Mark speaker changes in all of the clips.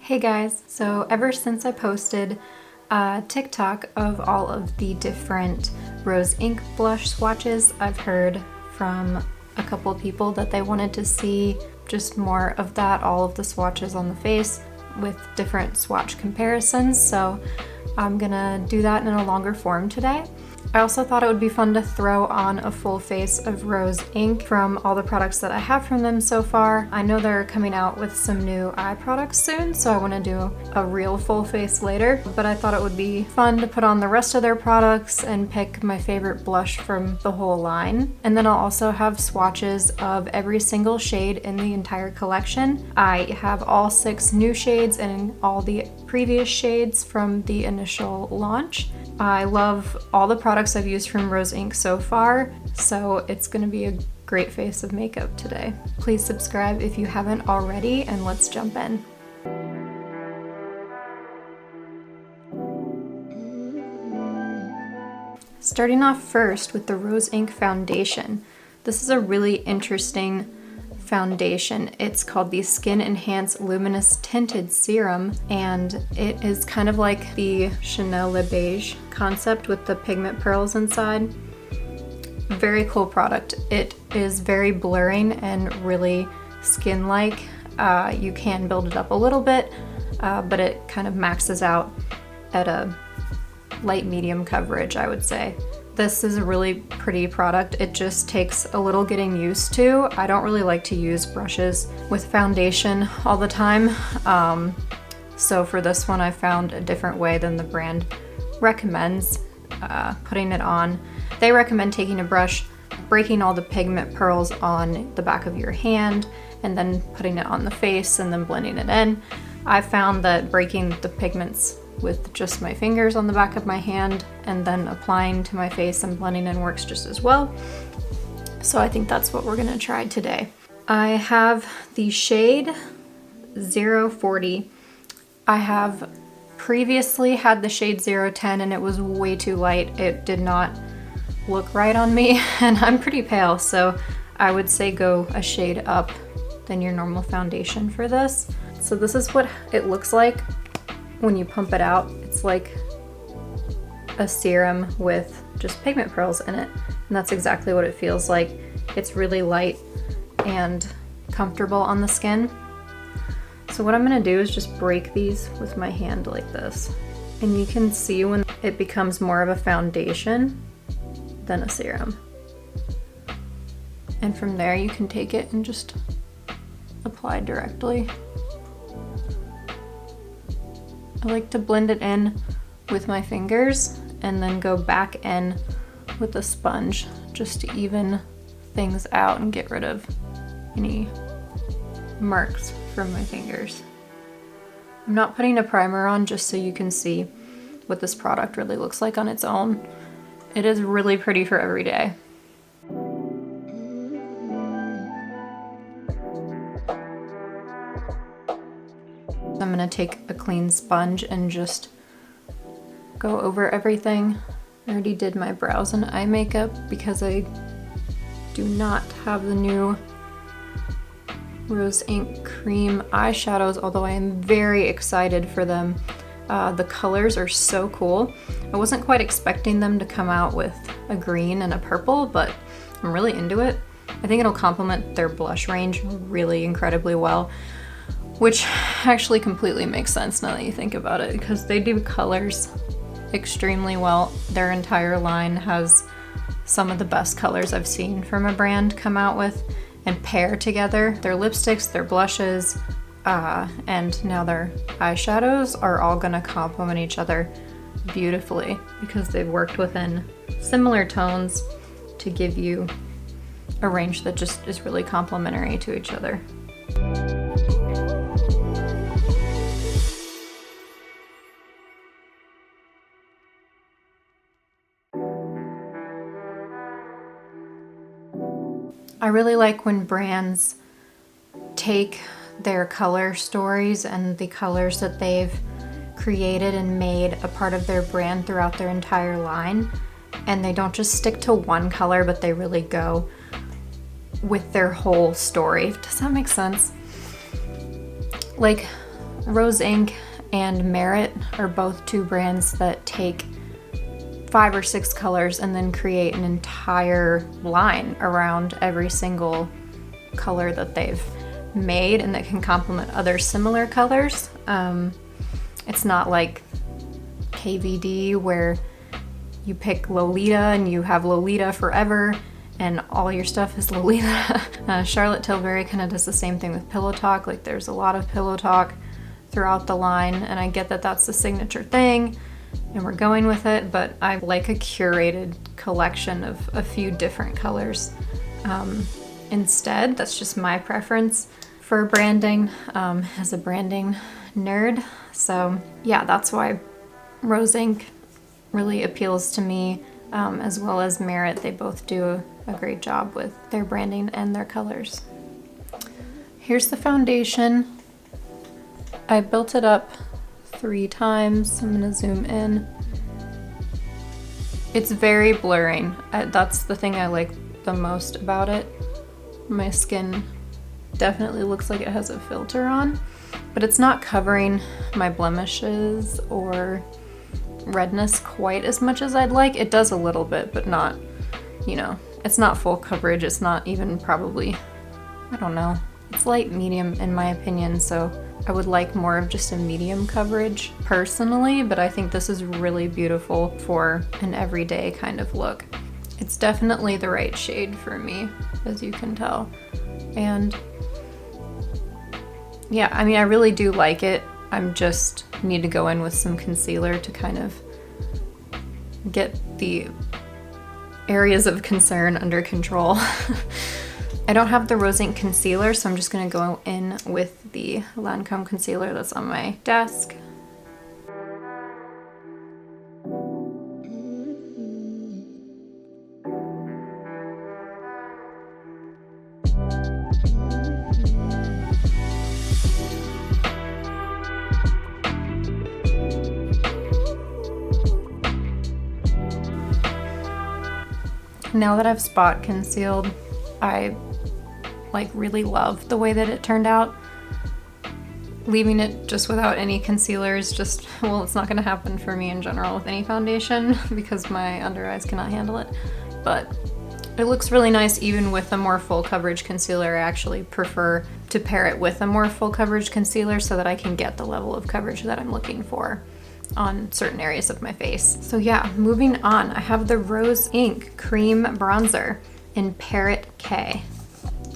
Speaker 1: Hey guys, so ever since I posted a TikTok of all of the different Rose Inc blush swatches, I've heard from a couple of people that they wanted to see just more of that, all of the swatches on the face with different swatch comparisons, so I'm gonna do that in a longer form today. I also thought it would be fun to throw on a full face of Rose Inc from all the products that I have from them so far. I know they're coming out with some new eye products soon, so I want to do a real full face later, but I thought it would be fun to put on the rest of their products and pick my favorite blush from the whole line. And then I'll also have swatches of every single shade in the entire collection. I have all 6 new shades and all the previous shades from the initial launch. I love all the products I've used from Rose Inc so far, so it's gonna be a great face of makeup today. Please subscribe if you haven't already, and let's jump in. Starting off first with the Rose Inc foundation. This is a really interesting foundation. It's called the Skin Enhance Luminous Tinted Serum, and it is kind of like the Chanel Le Beige concept with the pigment pearls inside. Very cool product. It is very blurring and really skin-like. You can build it up a little bit, but it kind of maxes out at a light medium coverage, I would say. This is a really pretty product. It just takes a little getting used to. I don't really like to use brushes with foundation all the time. So for this one, I found a different way than the brand recommends putting it on. They recommend taking a brush, breaking all the pigment pearls on the back of your hand, and then putting it on the face and then blending it in. I found that breaking the pigments with just my fingers on the back of my hand and then applying to my face and blending in works just as well. So I think that's what we're gonna try today. I have the shade 040. I have previously had the shade 010 and it was way too light. It did not look right on me, and I'm pretty pale, so I would say go a shade up than your normal foundation for this. So this is what it looks like when you pump it out. It's like a serum with just pigment pearls in it, and that's exactly what it feels like. It's really light and comfortable on the skin. So what I'm gonna do is just break these with my hand like this, and you can see when it becomes more of a foundation than a serum. And from there you can take it and just apply directly. I like to blend it in with my fingers and then go back in with a sponge just to even things out and get rid of any marks from my fingers. I'm not putting a primer on just so you can see what this product really looks like on its own. It is really pretty for every day. I'm gonna take a clean sponge and just go over everything. I already did my brows and eye makeup because I do not have the new Rose Inc cream eyeshadows, although I am very excited for them. The colors are so cool. I wasn't quite expecting them to come out with a green and a purple, but I'm really into it. I think it'll complement their blush range really incredibly well, which actually completely makes sense now that you think about it, because they do colors extremely well. Their entire line has some of the best colors I've seen from a brand come out with and pair together. Their lipsticks, their blushes, and now their eyeshadows are all gonna complement each other beautifully because they've worked within similar tones to give you a range that just is really complementary to each other. I really like when brands take their color stories and the colors that they've created and made a part of their brand throughout their entire line, and they don't just stick to one color, but they really go with their whole story. Does that make sense? Like Rose Inc and Merit are both two brands that take 5 or 6 colors and then create an entire line around every single color that they've made and that can complement other similar colors. It's not like KVD where you pick Lolita and you have Lolita forever and all your stuff is Lolita. Charlotte Tilbury kind of does the same thing with Pillow Talk. Like there's a lot of Pillow Talk throughout the line, and I get that that's the signature thing and we're going with it, but I like a curated collection of a few different colors instead. That's just my preference for branding as a branding nerd. So yeah, that's why Rose Inc really appeals to me, as well as Merit. They both do a great job with their branding and their colors. Here's the foundation. I built it up 3 times. I'm gonna zoom in. It's very blurring. That's the thing I like the most about it. My skin definitely looks like it has a filter on, but it's not covering my blemishes or redness quite as much as I'd like. It does a little bit, but not, you know, it's not full coverage. It's not even probably, I don't know. It's light medium in my opinion, so I would like more of just a medium coverage personally, but I think this is really beautiful for an everyday kind of look. It's definitely the right shade for me, as you can tell. And yeah, I mean, I really do like it. I'm just need to go in with some concealer to kind of get the areas of concern under control. I don't have the Rose Inc concealer, so I'm just gonna go in with the Lancome concealer that's on my desk. Now that I've spot concealed, I like really love the way that it turned out. Leaving it just without any concealer is just, well, it's not gonna happen for me in general with any foundation because my under eyes cannot handle it. But it looks really nice even with a more full coverage concealer. I actually prefer to pair it with a more full coverage concealer so that I can get the level of coverage that I'm looking for on certain areas of my face. So yeah, moving on, I have the Rose Inc Cream Bronzer in Parrot K.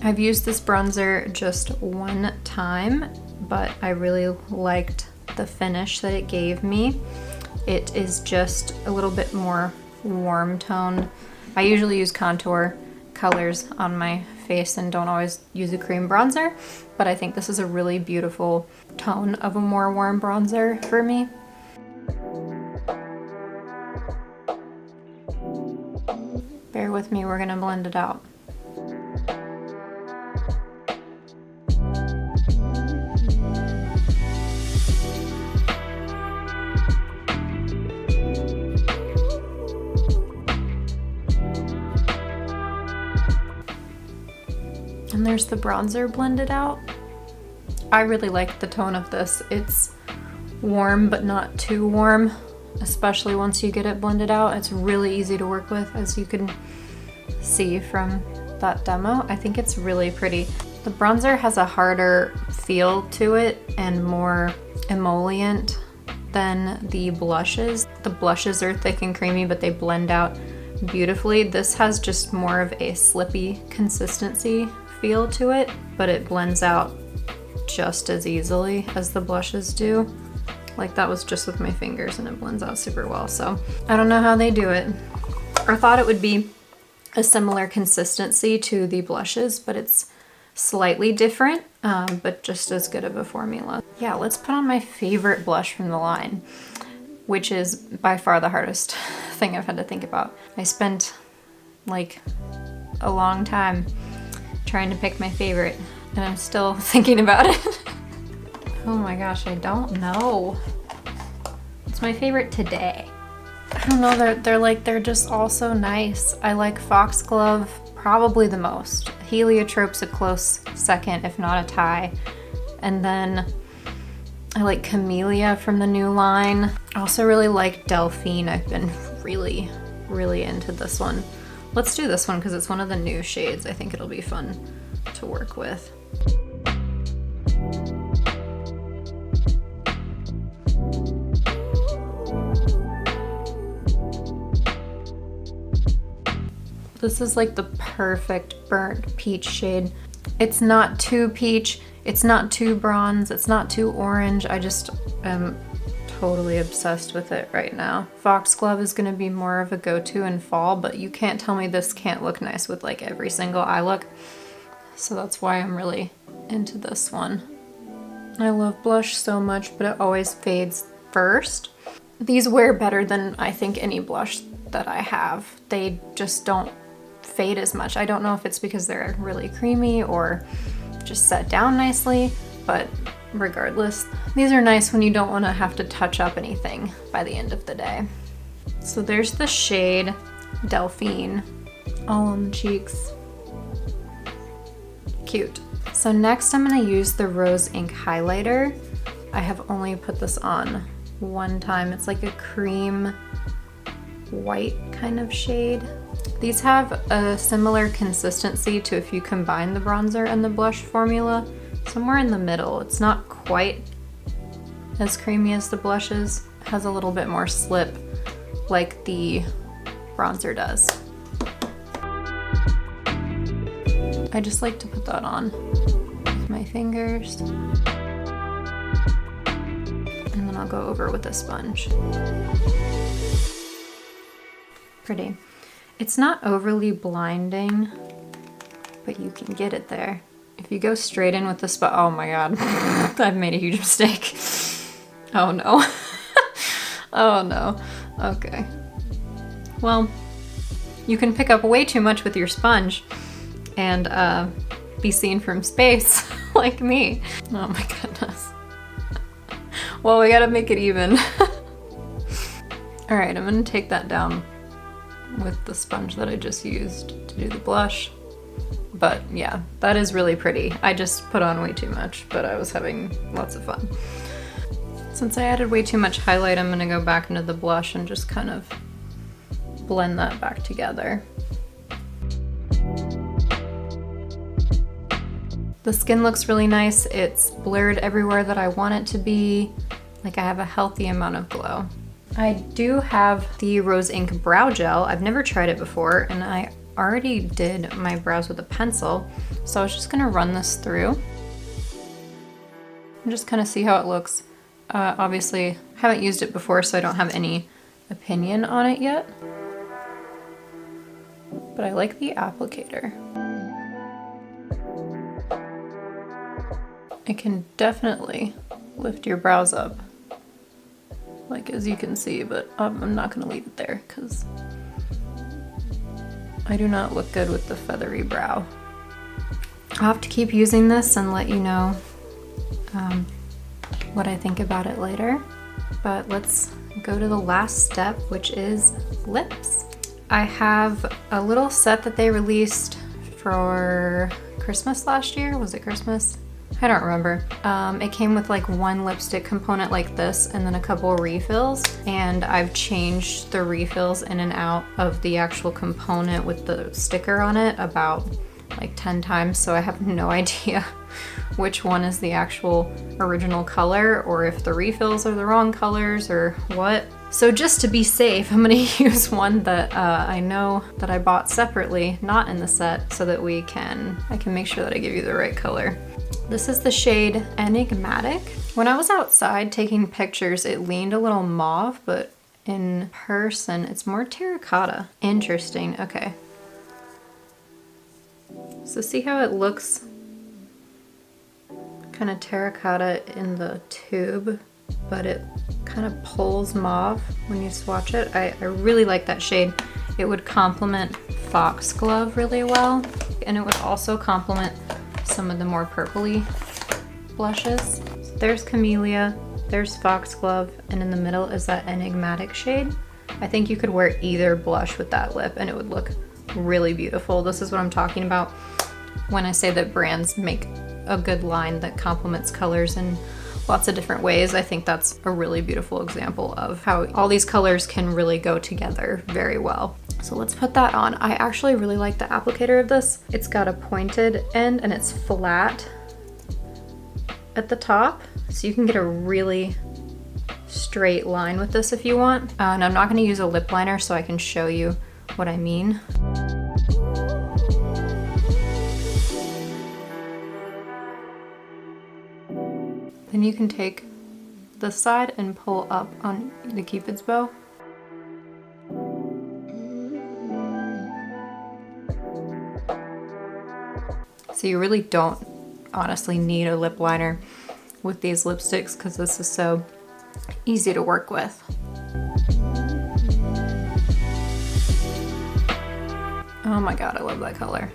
Speaker 1: I've used this bronzer just one time, but I really liked the finish that it gave me. It is just a little bit more warm toned. I usually use contour colors on my face and don't always use a cream bronzer, but I think this is a really beautiful tone of a more warm bronzer for me. Bear with me, we're gonna blend it out. And there's the bronzer blended out. I really like the tone of this. It's warm, but not too warm, especially once you get it blended out. It's really easy to work with, as you can see from that demo. I think it's really pretty. The bronzer has a harder feel to it and more emollient than the blushes. The blushes are thick and creamy, but they blend out beautifully. This has just more of a slippy consistency feel to it, but it blends out just as easily as the blushes do. Like that was just with my fingers and it blends out super well. So I don't know how they do it. I thought it would be a similar consistency to the blushes, but it's slightly different, but just as good of a formula. Yeah, let's put on my favorite blush from the line, which is by far the hardest thing I've had to think about. I spent like a long time trying to pick my favorite, and I'm still thinking about it. Oh my gosh, I don't know. It's my favorite today. I don't know, they're just all so nice. I like Foxglove probably the most. Heliotrope's a close second, if not a tie. And then I like Camellia from the new line. I also really like Delphine. I've been really, really into this one. Let's do this one because it's one of the new shades. I think it'll be fun to work with. This is like the perfect burnt peach shade. It's not too peach, it's not too bronze, it's not too orange. I just am totally obsessed with it right now. Foxglove is gonna be more of a go-to in fall, but you can't tell me this can't look nice with like every single eye look. So that's why I'm really into this one. I love blush so much, but it always fades first. These wear better than I think any blush that I have. They just don't fade as much. I don't know if it's because they're really creamy or just set down nicely, but regardless, these are nice when you don't want to have to touch up anything by the end of the day. So there's the shade Delphine, all on the cheeks. Cute. So next I'm going to use the Rose Ink highlighter. I have only put this on one time. It's like a cream white kind of shade. These have a similar consistency to if you combine the bronzer and the blush formula, somewhere in the middle. It's not quite as creamy as the blushes. It has a little bit more slip like the bronzer does. I just like to put that on with my fingers. And then I'll go over with a sponge. Pretty. It's not overly blinding, but you can get it there. If you go straight in with the spot, oh my god, I've made a huge mistake. Oh no. Oh no. Okay. Well, you can pick up way too much with your sponge and be seen from space like me. Oh my goodness. Well, we gotta make it even. All right, I'm gonna take that down with the sponge that I just used to do the blush. But yeah, that is really pretty. I just put on way too much, but I was having lots of fun. Since I added way too much highlight, I'm gonna go back into the blush and just kind of blend that back together. The skin looks really nice. It's blurred everywhere that I want it to be. Like I have a healthy amount of glow. I do have the Rose Ink Brow Gel. I've never tried it before, and I already did my brows with a pencil, so I was just gonna run this through and just kind of see how it looks. Obviously, haven't used it before, so I don't have any opinion on it yet, but I like the applicator. It can definitely lift your brows up, like as you can see, but I'm not gonna leave it there because I do not look good with the feathery brow. I'll have to keep using this and let you know what I think about it later. But let's go to the last step, which is lips. I have a little set that they released for Christmas last year. Was it Christmas? I don't remember. It came with like one lipstick component like this and then a couple refills, and I've changed the refills in and out of the actual component with the sticker on it about like 10 times, so I have no idea which one is the actual original color or if the refills are the wrong colors or what. So just to be safe, I'm gonna use one that I know that I bought separately, not in the set, so that I can make sure that I give you the right color. This is the shade Enigmatic. When I was outside taking pictures, it leaned a little mauve, but in person, it's more terracotta. Interesting, okay. So see how it looks kind of terracotta in the tube, but it kind of pulls mauve when you swatch it. I really like that shade. It would complement Foxglove really well, and it would also complement some of the more purpley blushes. So there's Camellia, there's Foxglove, and in the middle is that Enigmatic shade. I think you could wear either blush with that lip and it would look really beautiful. This is what I'm talking about when I say that brands make a good line that complements colors in lots of different ways. I think that's a really beautiful example of how all these colors can really go together very well. So let's put that on. I actually really like the applicator of this. It's got a pointed end and it's flat at the top, so you can get a really straight line with this if you want. And I'm not going to use a lip liner, so I can show you what I mean. Then you can take this side and pull up on the Cupid's bow. So you really don't honestly need a lip liner with these lipsticks because this is so easy to work with. Oh my god, I love that color.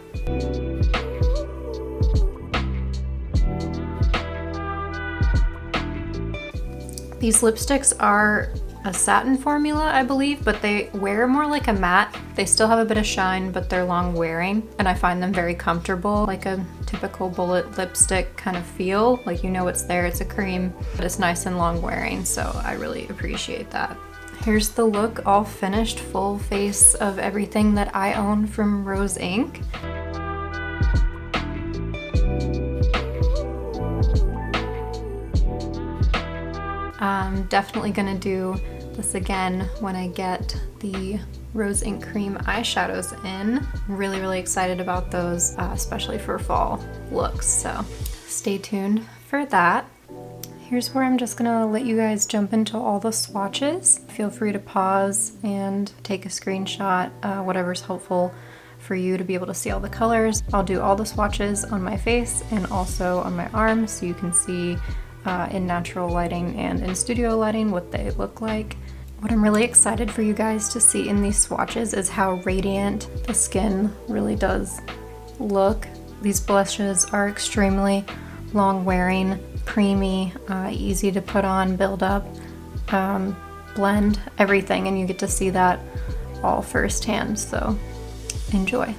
Speaker 1: These lipsticks are a satin formula, I believe, but they wear more like a matte. They still have a bit of shine, but they're long wearing, and I find them very comfortable, like a typical bullet lipstick kind of feel. Like, you know it's there, it's a cream, but it's nice and long wearing, so I really appreciate that. Here's the look, all finished, full face of everything that I own from Rose Inc. I'm definitely gonna do this again when I get the Rose Inc Cream eyeshadows in. Really, really excited about those, especially for fall looks, so stay tuned for that. Here's where I'm just gonna let you guys jump into all the swatches. Feel free to pause and take a screenshot, whatever's helpful for you to be able to see all the colors. I'll do all the swatches on my face and also on my arm so you can see in natural lighting and in studio lighting what they look like. What I'm really excited for you guys to see in these swatches is how radiant the skin really does look. These blushes are extremely long wearing, creamy, easy to put on, build up, blend, everything, and you get to see that all firsthand, so enjoy.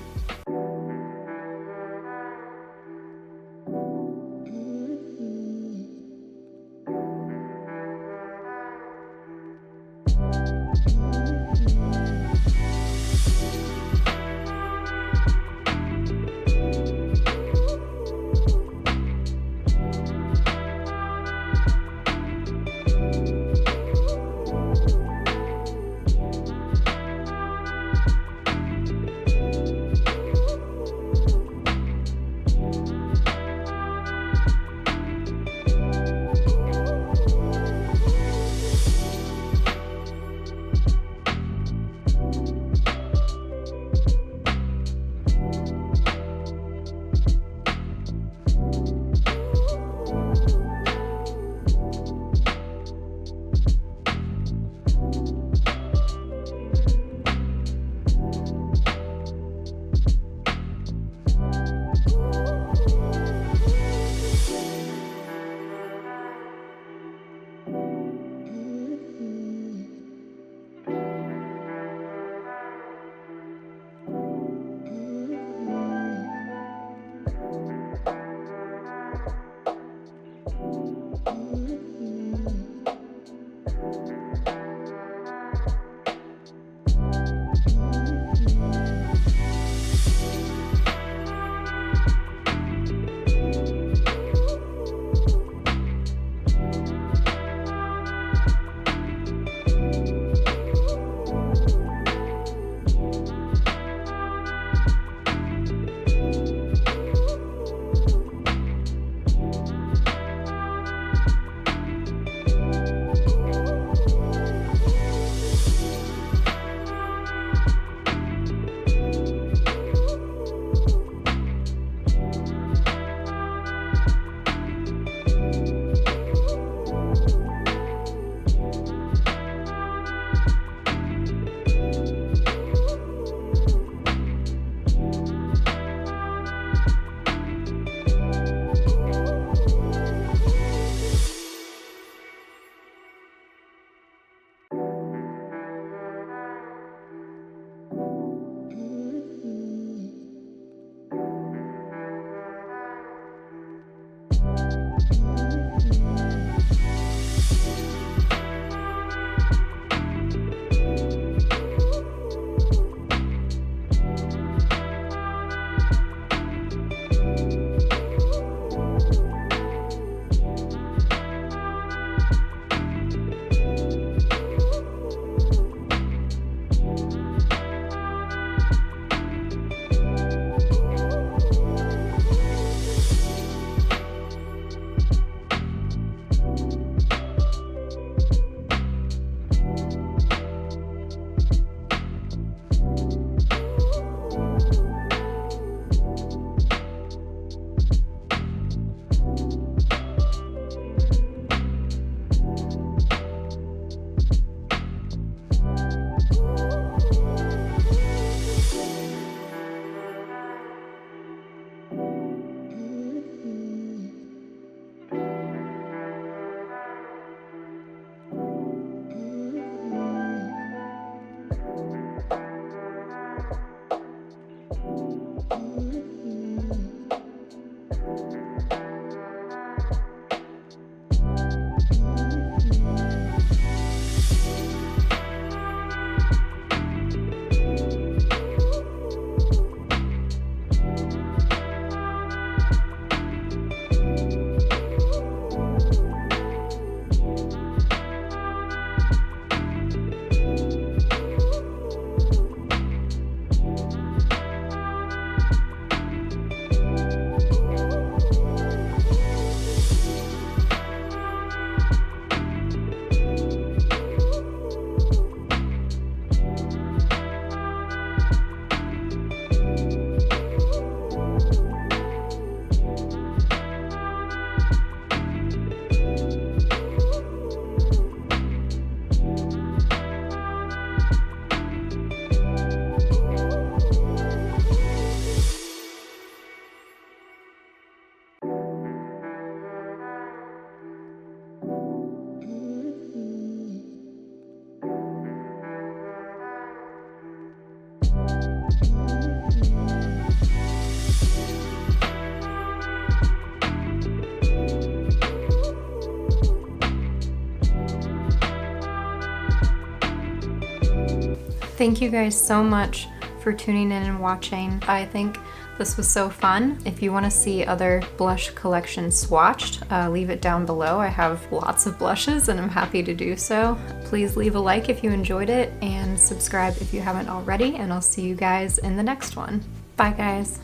Speaker 1: Thank you guys so much for tuning in and watching. I think this was so fun. If you want to see other blush collections swatched, leave it down below. I have lots of blushes and I'm happy to do so. Please leave a like if you enjoyed it and subscribe if you haven't already, and I'll see you guys in the next one. Bye guys.